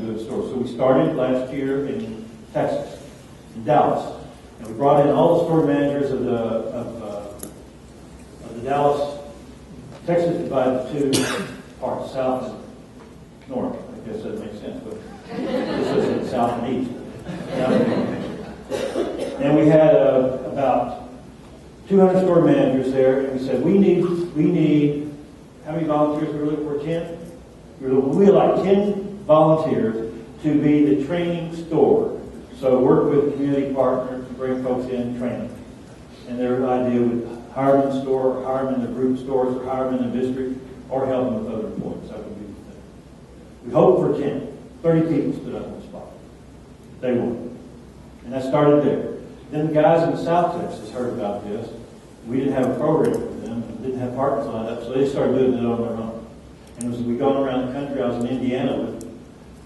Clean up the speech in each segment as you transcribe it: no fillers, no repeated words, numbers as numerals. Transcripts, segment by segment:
do a store. So we started last year in Texas, in Dallas. And we brought in all the store managers of the Dallas. Texas divided into two parts, south and north. I guess that makes sense, but this is south and east. And we had about 200 store managers there, and we said, we need, how many volunteers were we looking for? 10? We would like 10 volunteers to be the training store. So work with community partners to bring folks in, train them. And their idea would hire them in the store, or hire them in the group stores, or hire them in the district, or help them with other employees. That would be the thing. We hoped for 10. 30 people stood up on the spot. They won. And that started there. Then the guys in South Texas heard about this. We didn't have a program for them, didn't have partners lined up, so they started doing it on their own. And as we gone around the country, I was in Indiana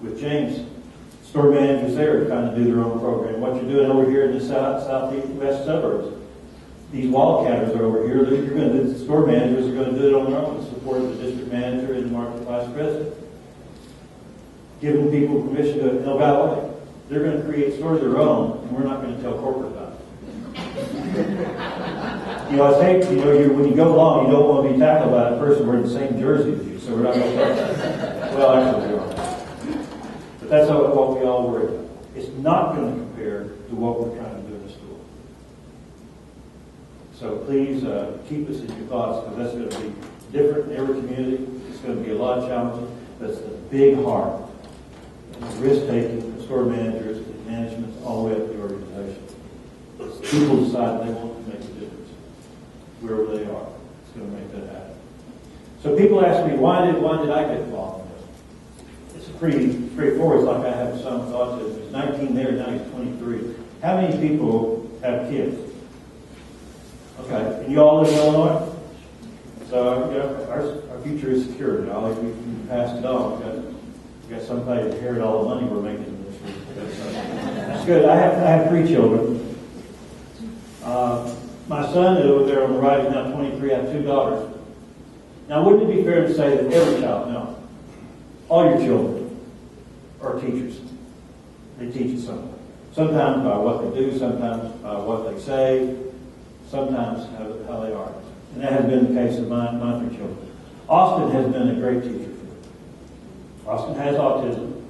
with James. Store managers there trying to do their own program. What you're doing over here in the southeast west suburbs, these wildcatters are over here. You're going to do, the store managers are going to do it on their own, support the district manager and the market vice president. Giving people permission to, no, by the way, they're going to create stores of their own, and we're not going to tell corporate about it. I think, when you go along, you don't want to be tackled by a person wearing the same jersey as you, so we're not going to well, actually, we are. But that's what we all worry about. It's not going to compare to what we're trying to do in the store. So please keep us in your thoughts, because that's going to be different in every community. It's going to be a lot of challenges, but it's the big heart. Risk-taking from store managers to management all the way up the organization. People decide they want to make a difference wherever they are. It's going to make that happen. So people ask me, why did I get involved in this? It's pretty straightforward. It's like I have a son with autism. He's 19 there, now he's 23. How many people have kids? Okay. And you all live in Illinois? So our future is secure now. We can pass it on. We've got somebody to inherit all the money we're making this week. That's good. I have 3 children. My son over there on the right is now 23. I have 2 daughters. Now, wouldn't it be fair to say that every child, no, all your children are teachers. They teach you something. Sometimes by what they do, sometimes by what they say, sometimes how they are. And that has been the case of my 3 children. Austin has been a great teacher. Austin has autism.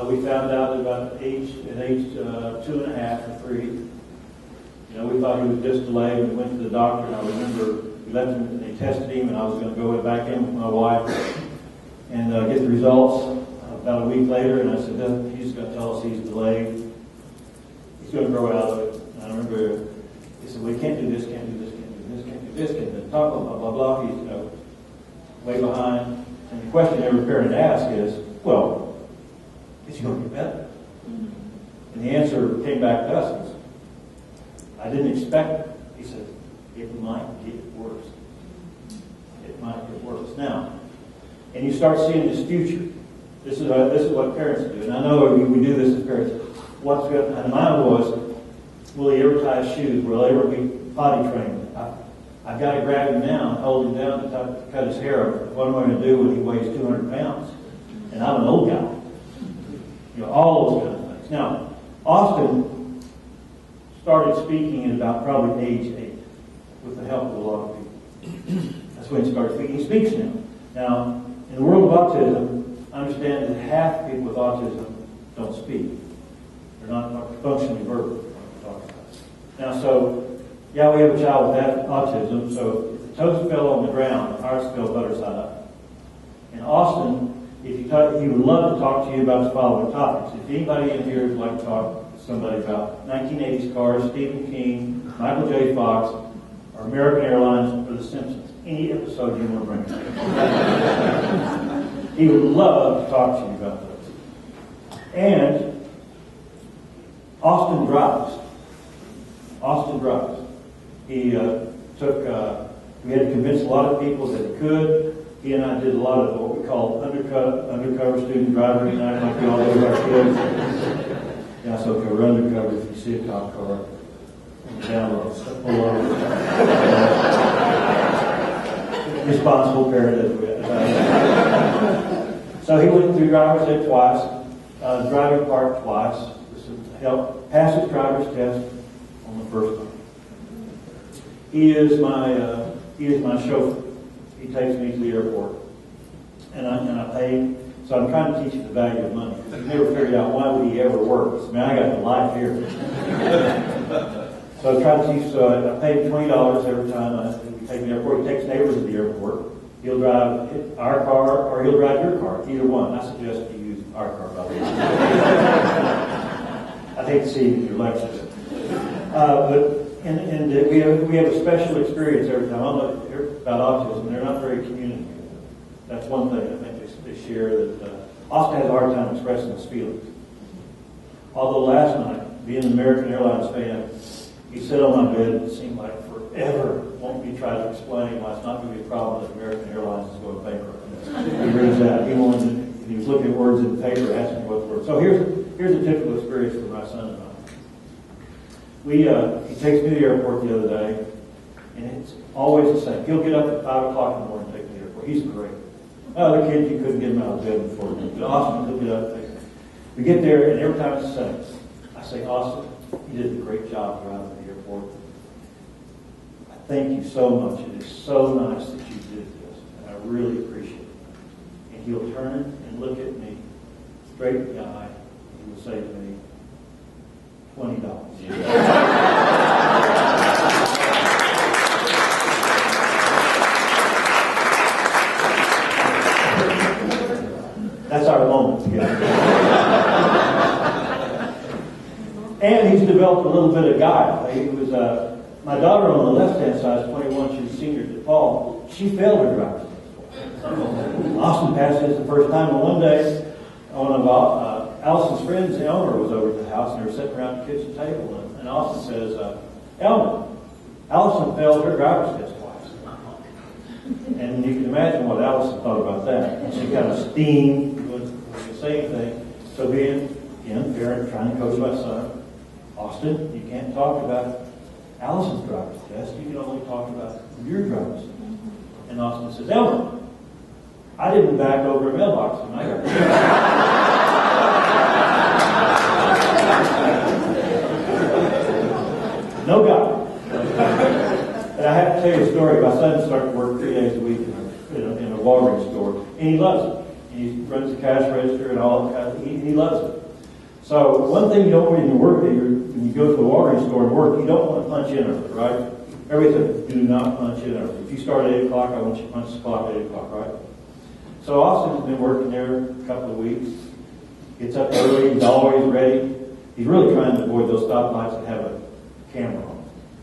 We found out at age 2.5 or 3. We thought he was just delayed. We went to the doctor, and I remember we left him and they tested him, and I was going to go back in with my wife and get the results about a week later. And I said, he's going to tell us he's delayed. He's going to grow out of it. And I remember he said, we can't do this, can't do this, can't do this, can't do this, can't do this, blah, blah, blah, blah. He's way behind. And the question every parent asks is, well, is he going to get better? And the answer came back to us. I didn't expect it. He said, it might get worse. It might get worse. Now, and you start seeing this future. This is what parents do. And I know we do this as parents. What's going to, and mine was, will he ever tie his shoes? Will he ever be potty trained? I've got to grab him now and hold him down to cut his hair. What am I going to do when he weighs 200 pounds? And I'm an old guy. All those kind of things. Now, Austin started speaking at about probably age 8 with the help of a lot of people. That's when he started speaking. He speaks now. Now, in the world of autism, understand that half people with autism don't speak. They're not functionally verbal. Now, so, yeah, we have a child with that autism, so if the toes fell on the ground, ours fell better side up. And Austin, he would love to talk to you about the following topics. If anybody in here would like to talk to somebody about 1980s cars, Stephen King, Michael J. Fox, or American Airlines, or The Simpsons, any episode you want to bring up. He would love to talk to you about those. And Austin drives. He we had to convince a lot of people that he could. He and I did a lot of what we call undercover student drivers, and I like we all do our kids. Yeah, so okay, we're undercover if you see a cop car. Down low, pull over. Responsible parent as we So he went through driver's ed twice. Driving part twice. This is help pass his driver's test on the first time. He is my chauffeur. He takes me to the airport, and I pay him. So I'm trying to teach you the value of money. I've never figured out why would he ever work. I mean, I got the life here. So I'm trying to teach. So I pay him $20 every time we take him to the airport. He takes neighbors to the airport. He'll drive our car or he'll drive your car, either one. I suggest you use our car, by the way. I'd hate to see you in your lectures. And we have a special experience every time. I don't know about autism. They're not very communicative. That's one thing I think they share, that Austin has a hard time expressing his feelings. Although last night, being an American Airlines fan, he sat on my bed, it seemed like forever, wanting me to try to explain why it's not going to be a problem that American Airlines is going bankrupt. He brings that. He was looking at words in the paper, asking what words. So here's a typical experience for my son and I. He takes me to the airport the other day, and it's always the same. He'll get up at 5 o'clock in the morning and take me to the airport. He's great. Other kids, you couldn't get them out of bed before me. But Austin, he'll get up there. We get there, and every time it's the same. I say, Austin, you did a great job driving to the airport. I thank you so much. It is so nice that you did this, and I really appreciate it. And he'll turn and look at me straight in the eye, and he will say to me, $20. That's our moment together. And he's developed a little bit of guile. He was my daughter on the left-hand side is 21. She's a senior at DePaul. She failed her driver's test. Austin passed his the first time. And one day, one of Allison's friends, Elmer, was over at the house, and they were sitting around the kitchen table. And Austin says, Elmer, Allison failed her driver's test twice. And you can imagine what Allison thought about that. And she kind of steamed, wouldn't say anything. So being, again, parent trying to coach my son, Austin, you can't talk about Allison's driver's test. You can only talk about your driver's test. And Austin says, Elmer, I didn't back over a mailbox when I got there. No God. And I have to tell you a story. My son started to work 3 days a week in a Walgreens store, and he loves it. He runs the cash register and all that. He loves it. So one thing you don't when you work when you go to the Walgreens store and work, you don't want to punch in early, right? Everything, do not punch in early. If you start at 8 o'clock, I want you to punch the clock at 8 o'clock, right? So Austin's been working there a couple of weeks. Gets up early, he's always ready. He's really trying to avoid those stoplights that have a camera on.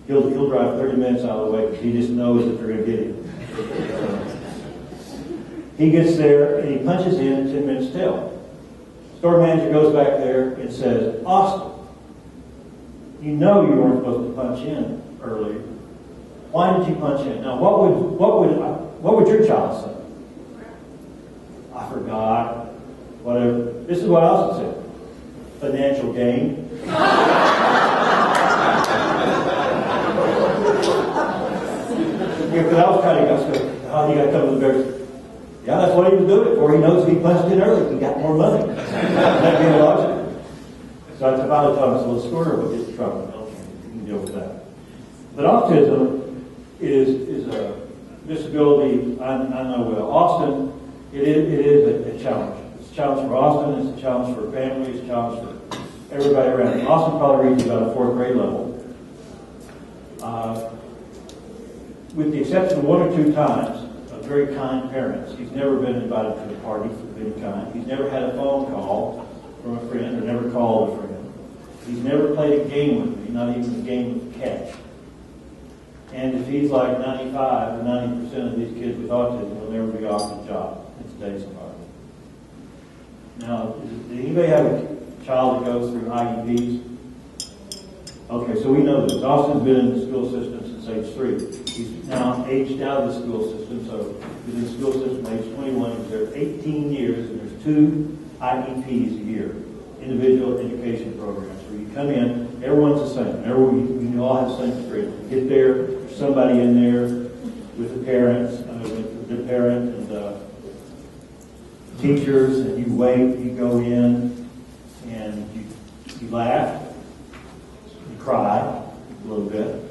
He'll drive 30 minutes out of the way because he just knows that they're going to get him. He gets there and he punches in 10 minutes till. Store manager goes back there and says, Austin, you know you weren't supposed to punch in earlier. Why did you punch in? Now, what would your child say? I forgot. Whatever. This is what Austin said. Financial gain. Because I was trying to go, you got to come to the bears. Yeah, that's what he was doing it for. He knows if he punched in early, he got more money. That being logical. So I finally told him, so the squirrel will get in trouble. Okay, you can deal with that. But autism is a disability I know well. Austin, it is a challenge. It's a challenge for Austin, it's a challenge for family, it's a challenge for everybody around him. Austin probably reaches about a 4th grade level. With the exception of 1 or 2 times of very kind parents, he's never been invited to a party for any kind. He's never had a phone call from a friend or never called a friend. He's never played a game with me, not even a game of catch. And if he's like 95 or 90% of these kids with autism, he'll never be off the job in today's environment. Now, does anybody have a child that goes through IEPs? Okay, so we know this. Austin's been in the school system since age 3. He's now aged out of the school system, so he's in the school system age 21. He's there 18 years, and there's 2 IEPs a year, individual education programs, where you come in, everyone's the same. You all have the same experience. You get there, there's somebody in there with the parents, with the parent and teachers, and you wait, you go in, You laugh, you cry a little bit,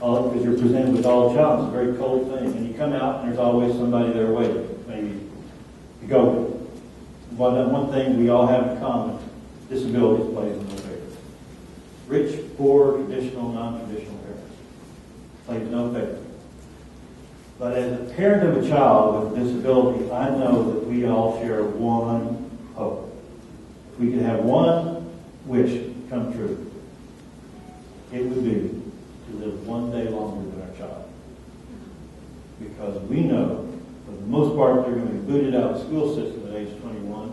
all because you're presented with all the challenge. It's a very cold thing. And you come out and there's always somebody there waiting, maybe to go with. One thing we all have in common, disabilities plays no favor. Rich, poor, traditional, non-traditional parents plays no favor. But as a parent of a child with a disability, I know that we all share one hope. If we could have one wish come true, it would be to live one day longer than our child. Because we know, for the most part, they're going to be booted out of the school system at age 21,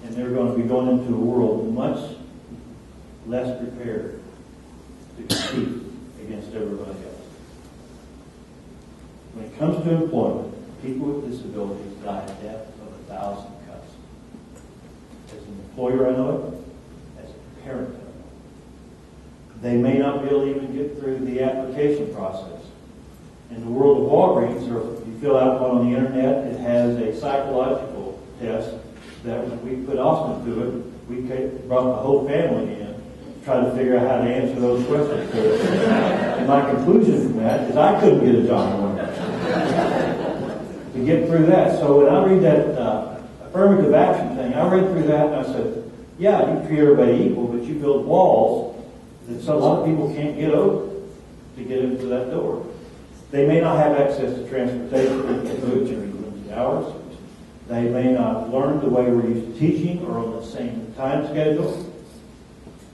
and they're going to be going into a world much less prepared to compete against everybody else. When it comes to employment, people with disabilities die a death of 1,000 cuts. As an employer, I know it. As a parent, I know it. They may not be able to even get through the application process. In the world of Walgreens, or if you fill out one on the internet, it has a psychological test that when we put Austin through it, we brought the whole family in to try to figure out how to answer those questions. And my conclusion from that is I couldn't get a job one day to get through that. So when I read that affirmative action thing, I read through that and I said, yeah, you treat everybody equal, but you build walls that so a lot of people can't get over to get into that door. They may not have access to transportation during limited hours. They may not learn the way we're used to teaching or on the same time schedule.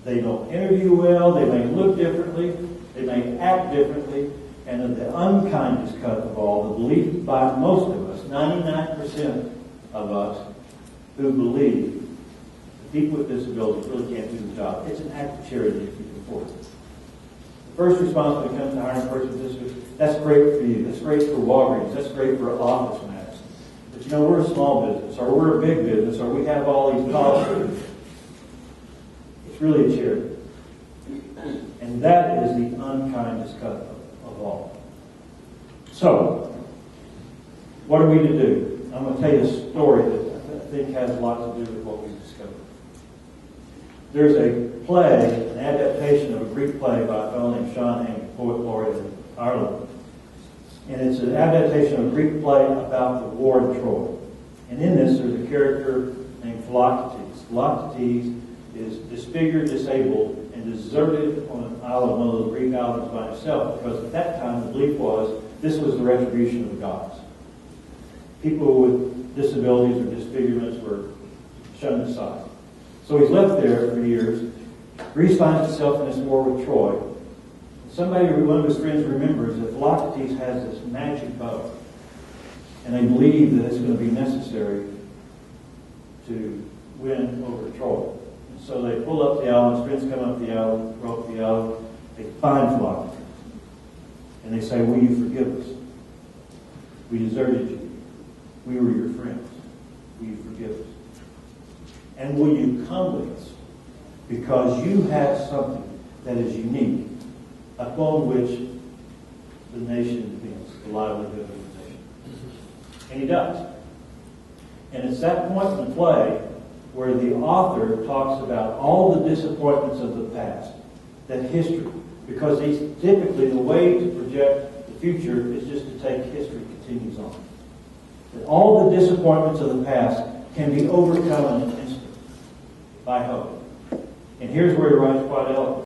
They don't interview well. They may look differently. They may act differently. And the unkindest cut of all, the belief by most of us, 99% of us, who believe that people with disabilities really can't do the job. It's an act of charity if you can afford it. The first response when it comes to hiring a person with disabilities, that's great for you. That's great for Walgreens. That's great for Office Max. But you know, we're a small business, or we're a big business, or we have all these policies. It's really a charity. And that is the unkindest cut of all. So, what are we to do? I'm going to tell you a story that I think has a lot to do with what we've discovered. There's a play, an adaptation of a Greek play by a fellow named Sean Amy, poet laureate in Ireland. And it's an adaptation of a Greek play about the war in Troy. And in this, there's a character named Philoctetes. Philoctetes is disfigured, disabled, and deserted on an island, one of those Greek islands by himself, because at that time the belief was this was the retribution of the gods. People with disabilities or disfigurements were shunned aside. So he's left there for years. Greece finds itself in this war with Troy. Somebody, one of his friends, remembers that Philoctetes has this magic bow, and they believe that it's going to be necessary to win over Troy. And so they pull up the island, his friends come up the island, go up the island, they find Philoctetes, and they say, will you forgive us? We deserted you. We were your friends. Will you forgive us? And will you come with us? Because you have something that is unique, upon which the nation depends, the livelihood of the nation. And he does. And it's that point in the play where the author talks about all the disappointments of the past, that history, because he's typically the way to project the future is just to take history continues on. That all the disappointments of the past can be overcome in an instant by hope. And here's where he writes quite eloquently.